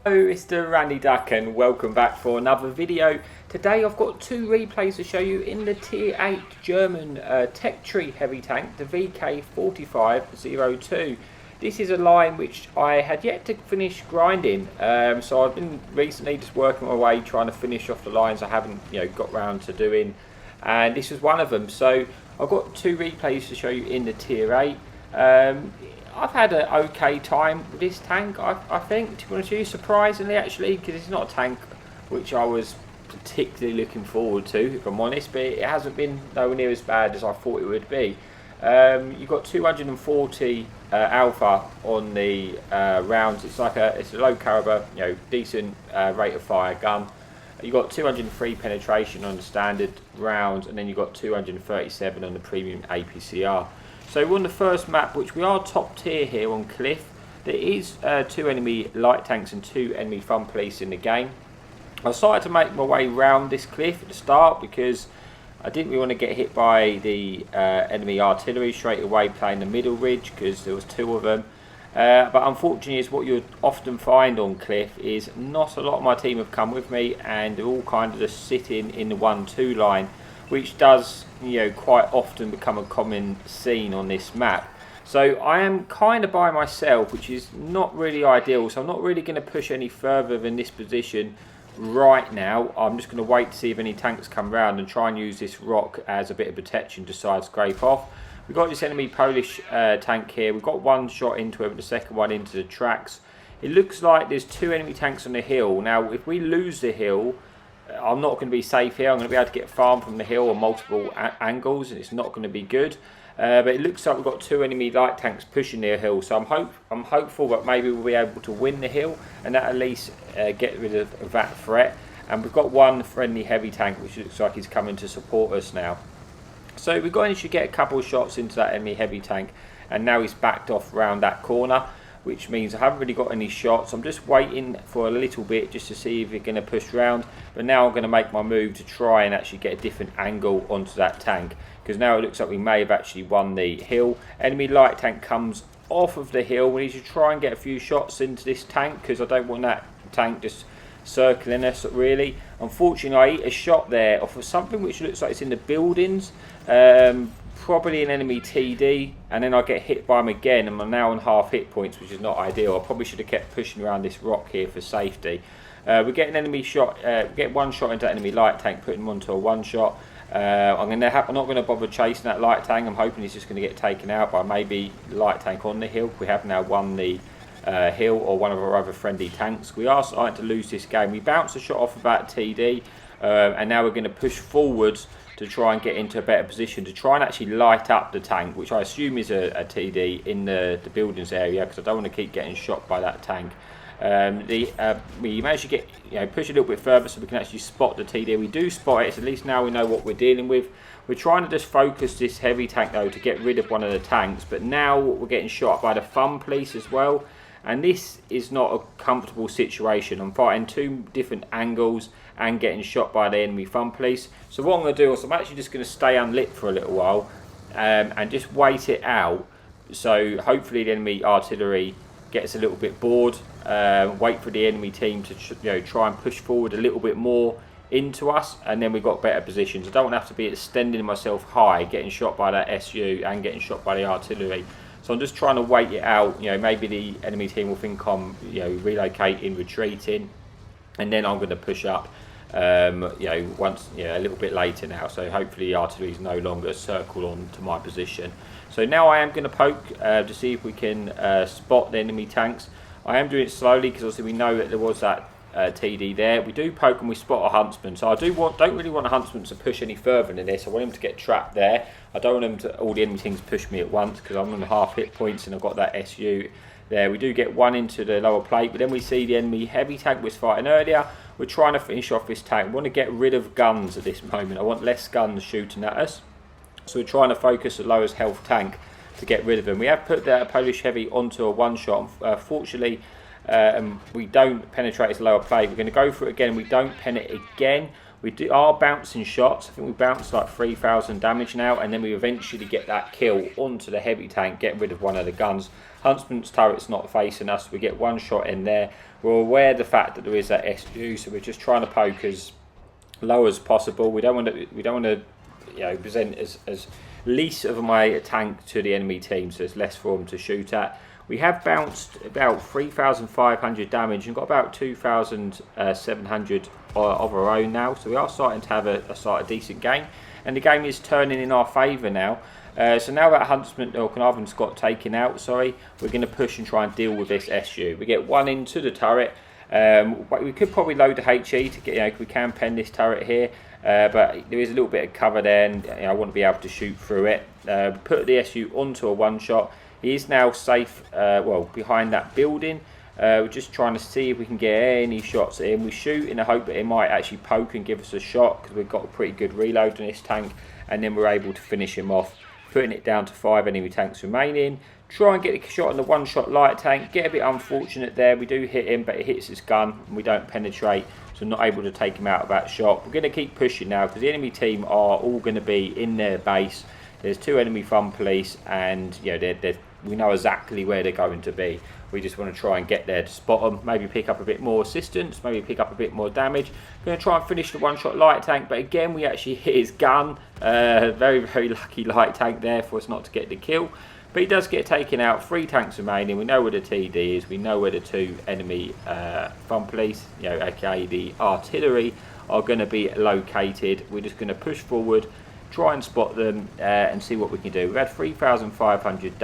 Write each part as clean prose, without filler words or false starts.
Hello, it's the Randy Duck and welcome back for another video. Today I've got two replays to show you in the Tier 8 German tech tree heavy tank, the VK4502. This is a line which I had yet to finish grinding, so I've been recently just working my way trying to finish off the lines I haven't got round to doing, and this was one of them. So I've got two replays to show you in the Tier 8. I've had an okay time with this tank, I think, to be honest with you, surprisingly actually, because it's not a tank which I was particularly looking forward to, if I'm honest, but it hasn't been nowhere near as bad as I thought it would be. You've got 240 alpha on the rounds. It's a low caliber, decent rate of fire gun. You've got 203 penetration on the standard rounds, and then you've got 237 on the premium APCR. So we're on the first map, which we are top tier here on Cliff. There is two enemy light tanks and two enemy fun police in the game. I started to make my way round this cliff at the start because I didn't really want to get hit by the enemy artillery straight away playing the middle ridge, because there was two of them. But unfortunately, is what you often find on Cliff is not a lot of my team have come with me, and they're all kind of just sitting in the 1-2 line, which does quite often become a common scene on this map. So I am kind of by myself, which is not really ideal, so I'm not really going to push any further than this position right now. I'm just going to wait to see if any tanks come round and try and use this rock as a bit of protection to side scrape off. We've got this enemy Polish tank here. We've got one shot into it, but the second one into the tracks. It looks like there's two enemy tanks on the hill. Now if we lose the hill, I'm not going to be safe here. I'm going to be able to get farm from the hill on multiple angles, and it's not going to be good. But it looks like we've got two enemy light tanks pushing the hill, so I'm hopeful that maybe we'll be able to win the hill, and that at least get rid of that threat. And we've got one friendly heavy tank, which looks like he's coming to support us now. So we're going to get a couple of shots into that enemy heavy tank, and now he's backed off around that corner, which means I haven't really got any shots. I'm just waiting for a little bit just to see if you're going to push round, but now I'm going to make my move to try and actually get a different angle onto that tank, because now it looks like we may have actually won the hill. Enemy light tank comes off of the hill. We need to try and get a few shots into this tank, because I don't want that tank just circling us really. Unfortunately, I eat a shot there off of something which looks like it's in the buildings, probably an enemy TD, and then I get hit by him again, and I'm now on half hit points, which is not ideal. I probably should have kept pushing around this rock here for safety. We get an enemy shot, get one shot into that enemy light tank, putting him onto a one shot. I'm not going to bother chasing that light tank. I'm hoping he's just going to get taken out by maybe light tank on the hill. We have now won the hill, or one of our other friendly tanks. We are starting to lose this game. We bounced a shot off of that TD, and now we're going to push forwards to try and get into a better position to try and actually light up the tank, which I assume is a TD in the buildings area, because I don't want to keep getting shot by that tank. We managed to get push a little bit further so we can actually spot the TD. We do spot it, so at least now we know what we're dealing with. We're trying to just focus this heavy tank though to get rid of one of the tanks, but now we're getting shot by the fun police as well, and this is not a comfortable situation. I'm fighting two different angles and getting shot by the enemy fun police. So what I'm going to do is I'm actually just going to stay unlit for a little while, and just wait it out. So hopefully the enemy artillery gets a little bit bored. Wait for the enemy team to try and push forward a little bit more into us, and then we've got better positions. I don't want to have to be extending myself high, getting shot by that SU and getting shot by the artillery. So I'm just trying to wait it out. Maybe the enemy team will think I'm relocating, retreating, and then I'm going to push up once a little bit later now. So hopefully the artillery is no longer circled on to my position. So now I am going to poke to see if we can spot the enemy tanks. I am doing it slowly because obviously we know that there was that TD there. We do poke and we spot a huntsman, so I don't really want a huntsman to push any further than this. I want him to get trapped there. I don't want all the enemy teams push me at once, because I'm on half hit points and I've got that SU there. We do get one into the lower plate, but then we see the enemy heavy tank was fighting earlier. We're trying to finish off this tank. We want to get rid of guns at this moment. I want less guns shooting at us, so we're trying to focus the lowest health tank to get rid of them. We have put that Polish heavy onto a one shot. Fortunately, we don't penetrate his lower plate. We're going to go for it again. We don't pen it again. We are bouncing shots. I think we bounced like 3,000 damage now, and then we eventually get that kill onto the heavy tank, get rid of one of the guns. Huntsman's turret's not facing us. We get one shot in there. We're aware of the fact that there is that SU, so we're just trying to poke as low as possible. We don't want to, you know, present as least of my tank to the enemy team, so there's less for them to shoot at. We have bounced about 3,500 damage and got about 2,700 of our own now, so we are starting to have a decent game, and the game is turning in our favour now. So now that Huntsman or Carnarvon's got taken out, sorry, we're going to push and try and deal with this SU. We get one into the turret. We could probably load the HE to get, you know, we can pen this turret here, but there is a little bit of cover there, and you know, I want to be able to shoot through it. Put the SU onto a one shot. He is now safe, well, behind that building. We're just trying to see if we can get any shots in. We shoot in the hope that it might actually poke and give us a shot, because we've got a pretty good reload on this tank, and then we're able to finish him off, putting it down to 5 enemy tanks remaining. Try and get a shot on the one-shot light tank. Get a bit unfortunate there. We do hit him, but it hits his gun, and we don't penetrate, so not able to take him out of that shot. We're going to keep pushing now, because the enemy team are all going to be in their base. There's 2 enemy fun police, and you know, we know exactly where they're going to be. We just want to try and get there to spot them, maybe pick up a bit more assistance, maybe pick up a bit more damage. Going to try and finish the one-shot light tank, but again we actually hit his gun. Very, very lucky light tank there for us not to get the kill. But he does get taken out. 3 tanks remaining. We know where the TD is. We know where the 2 enemy fun police, you know, aka the artillery, are going to be located. We're just going to push forward, try and spot them, and see what we can do. We've had 3,500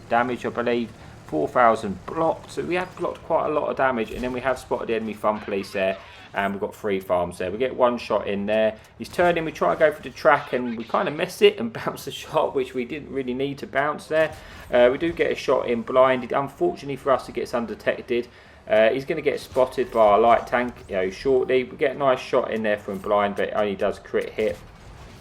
damage, I believe. 4,000 blocked, so we have blocked quite a lot of damage, and then we have spotted the enemy fun police there, and we've got 3 farms there. We get one shot in there. He's turning. We try and go for the track, and we kind of miss it and bounce the shot, which we didn't really need to bounce there. We do get a shot in blinded. Unfortunately for us, it gets undetected. He's going to get spotted by our light tank, you know, shortly. We get a nice shot in there from blind, but it only does crit hit.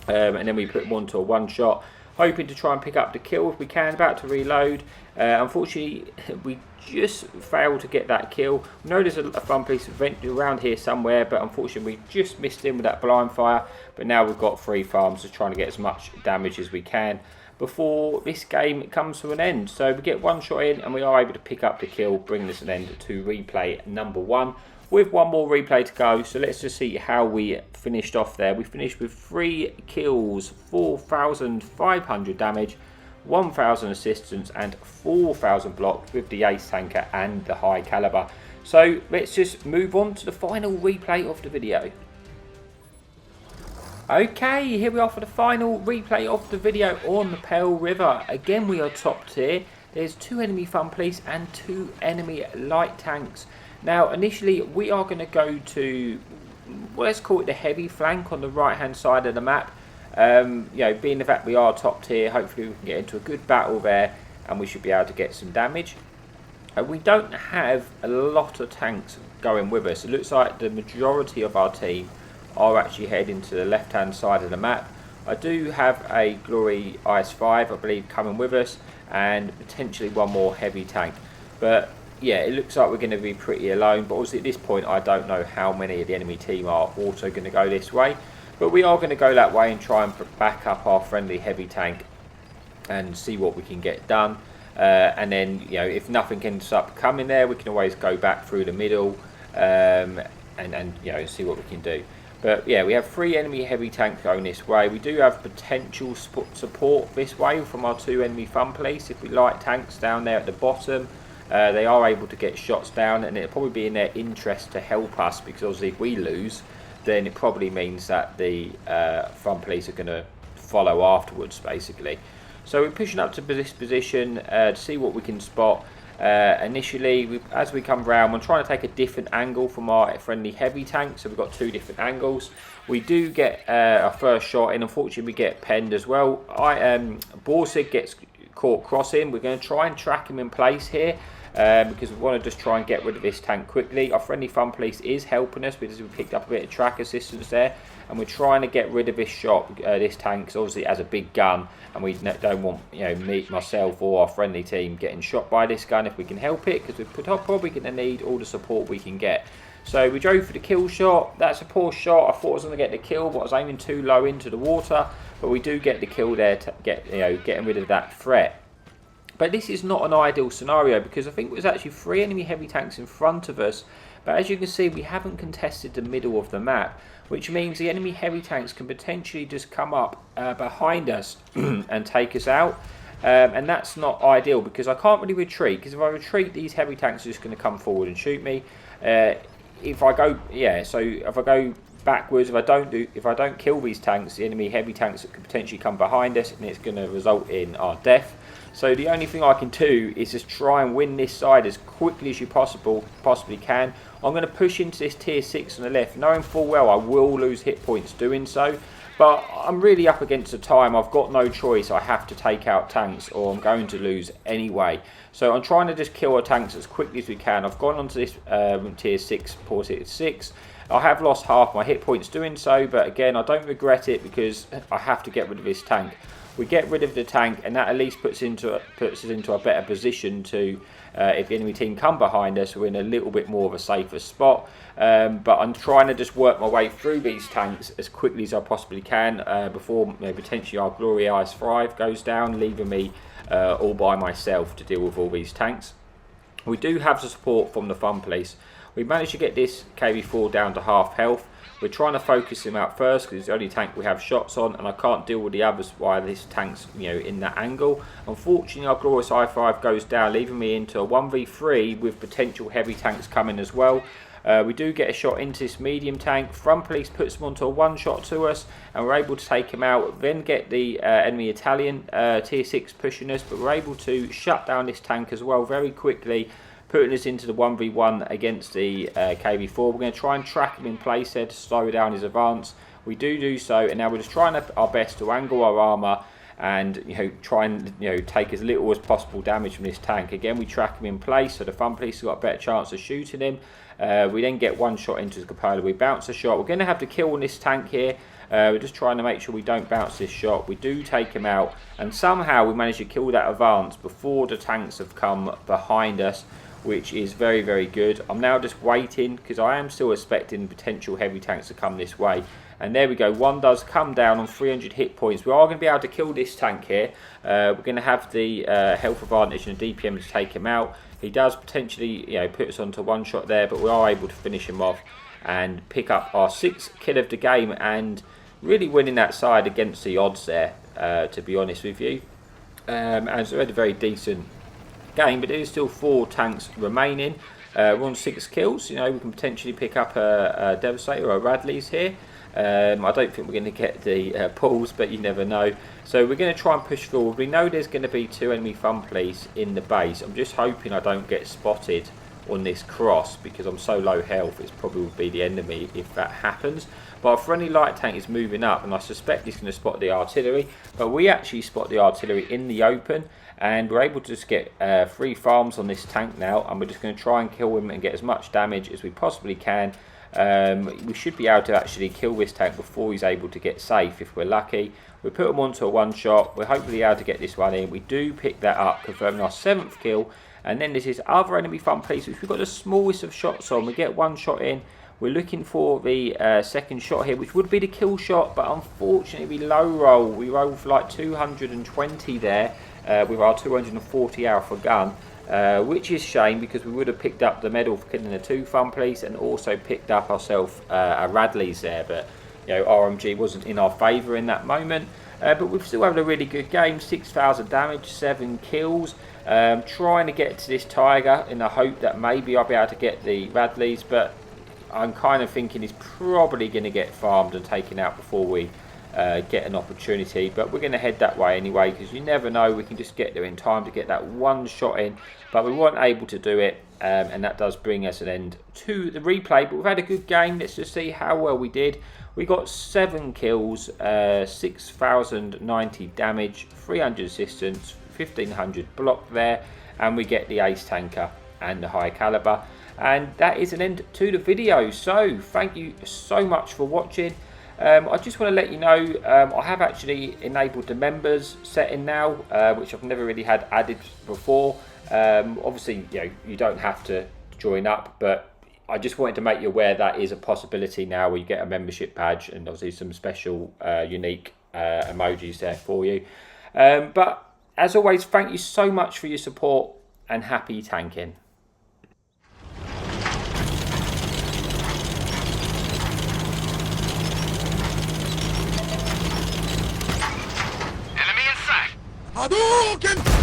And then we put him onto a one shot, hoping to try and pick up the kill if we can. About to reload. Unfortunately, we just failed to get that kill. We know there's a fun police event around here somewhere, but unfortunately we just missed him with that blind fire. But now we've got 3 farms, just trying to get as much damage as we can before this game comes to an end. So we get one shot in, and we are able to pick up the kill, bringing this an end to replay number 1. With one more replay to go, so let's just see how we finished off there. We finished with 3 kills, 4,500 damage, 1,000 assistance, and 4,000 blocks with the ace tanker and the high caliber. So let's just move on to the final replay of the video. Okay, here we are for the final replay of the video on the Pale River. Again, we are top tier. There's 2 enemy fun police and 2 enemy light tanks. Now, initially, we are going to go to, well, let's call it the heavy flank on the right-hand side of the map. You know, being the fact we are top tier, hopefully we can get into a good battle there, and we should be able to get some damage. We don't have a lot of tanks going with us. It looks like the majority of our team are actually heading to the left-hand side of the map. I do have a Glory Ausf.A, I believe, coming with us, and potentially one more heavy tank. But yeah, it looks like we're going to be pretty alone, but obviously at this point I don't know how many of the enemy team are also going to go this way. But we are going to go that way and try and back up our friendly heavy tank and see what we can get done. And then, you know, if nothing ends up coming there, we can always go back through the middle and you know, see what we can do. But yeah, we have 3 enemy heavy tanks going this way. We do have potential support this way from our 2 enemy fun police. If we light tanks down there at the bottom, they are able to get shots down, and it'll probably be in their interest to help us, because obviously if we lose, then it probably means that the fun police are going to follow afterwards, basically. So we're pushing up to this position to see what we can spot. Initially, as we come round, we're trying to take a different angle from our friendly heavy tank, so we've got 2 different angles. We do get our first shot in. Unfortunately, we get penned as well. Borsig gets caught crossing. We're going to try and track him in place here. because we want to just try and get rid of this tank quickly. Our friendly Fun Police is helping us because we picked up a bit of track assistance there, and we're trying to get rid of this this tank, because obviously it has a big gun, and we don't want, you know, me, myself, or our friendly team getting shot by this gun if we can help it, because we're probably going to need all the support we can get. So we drove for the kill shot. That's a poor shot. I thought I was going to get the kill, but I was aiming too low into the water. But we do get the kill there to getting rid of that threat. But this is not an ideal scenario, because I think there's actually 3 enemy heavy tanks in front of us. But as you can see, we haven't contested the middle of the map, which means the enemy heavy tanks can potentially just come up behind us and take us out. And that's not ideal, because I can't really retreat, because if I retreat, these heavy tanks are just going to come forward and shoot me. If I go backwards, if I don't kill these tanks, the enemy heavy tanks could potentially come behind us, and it's going to result in our death. So the only thing I can do is just try and win this side as quickly as you possibly can. I'm going to push into this tier 6 on the left, knowing full well I will lose hit points doing so. But I'm really up against the time. I've got no choice. I have to take out tanks, or I'm going to lose anyway. So I'm trying to just kill our tanks as quickly as we can. I've gone onto this tier 6, poor tier 6. I have lost half my hit points doing so, but again, I don't regret it, because I have to get rid of this tank. We get rid of the tank, and that at least puts us into a better position to, if the enemy team come behind us, we're in a little bit more of a safer spot. But I'm trying to just work my way through these tanks as quickly as I possibly can before potentially our Glory Ausf.A goes down, leaving me all by myself to deal with all these tanks. We do have the support from the Fun Police. We managed to get this KV4 down to half health. We're trying to focus him out first, because it's the only tank we have shots on, and I can't deal with the others while this tank's in that angle. Unfortunately, our Glorious i5 goes down, leaving me into a 1v3 with potential heavy tanks coming as well. We do get a shot into this medium tank. Front Police puts him onto a one shot to us, and we're able to take him out. Then get the enemy Italian tier 6 pushing us, but we're able to shut down this tank as well very quickly, putting us into the 1v1 against the KV4. We're going to try and track him in place there to slow down his advance. We do so, and now we're just trying our best to angle our armour and try and take as little as possible damage from this tank. Again, we track him in place, so the Fun Police have got a better chance of shooting him. We then get one shot into his cupola. We bounce a shot. We're going to have to kill this tank here. We're just trying to make sure we don't bounce this shot. We do take him out, and somehow we manage to kill that advance before the tanks have come behind us, which is very, very good. I'm now just waiting, because I am still expecting potential heavy tanks to come this way. And there we go, one does come down on 300 hit points. We are going to be able to kill this tank here. We're going to have the health advantage and the DPM to take him out. He does potentially put us onto one shot there, but we are able to finish him off and pick up our 6th kill of the game, and really winning that side against the odds there, to be honest with you. And so we had a very decent game, but there is still 4 tanks remaining. We're on 6 kills. We can potentially pick up a Devastator or a Radley's here. I don't think we're going to get the pulls, but you never know. So we're going to try and push forward. We know there's going to be 2 enemy Fun Police in the base. I'm just hoping I don't get spotted on this cross, because I'm so low health. It's probably would be the enemy if that happens. But our friendly light tank is moving up, and I suspect he's going to spot the artillery. But we actually spot the artillery in the open, and we're able to just get 3 farms on this tank now, and we're just going to try and kill him and get as much damage as we possibly can. We should be able to actually kill this tank before he's able to get safe if we're lucky. We put him onto a one shot. We're hopefully able to get this one in. We do pick that up, confirming our 7th kill. And then there's this other enemy Fun Police, which we've got the smallest of shots on. We get one shot in. We're looking for the 2nd shot here, which would be the kill shot, but unfortunately we low roll. We roll for like 220 there with our 240 alpha gun, which is a shame, because we would have picked up the medal for killing the 2 Fun Police, and also picked up ourselves a Radley's there, but RMG wasn't in our favour in that moment. But we've still had a really good game. 6,000 damage, 7 kills. Trying to get to this Tiger in the hope that maybe I'll be able to get the Radley's, but I'm kind of thinking he's probably going to get farmed and taken out before we get an opportunity. But we're going to head that way anyway, because you never know, we can just get there in time to get that one shot in, but we weren't able to do it, and that does bring us an end to the replay. But we've had a good game. Let's just see how well we did. We got 7 kills, 6,090 damage, 300 assistance, 1,500 block there, and we get the ace tanker. and the high caliber. And that is an end to the video. So thank you so much for watching. I just want to let you know I have actually enabled the members setting now, which I've never really had added before. Obviously, you don't have to join up, but I just wanted to make you aware that is a possibility now, where you get a membership badge and obviously some special unique emojis there for you. But as always, thank you so much for your support, and happy tanking. Enemy in sight! Hadouken!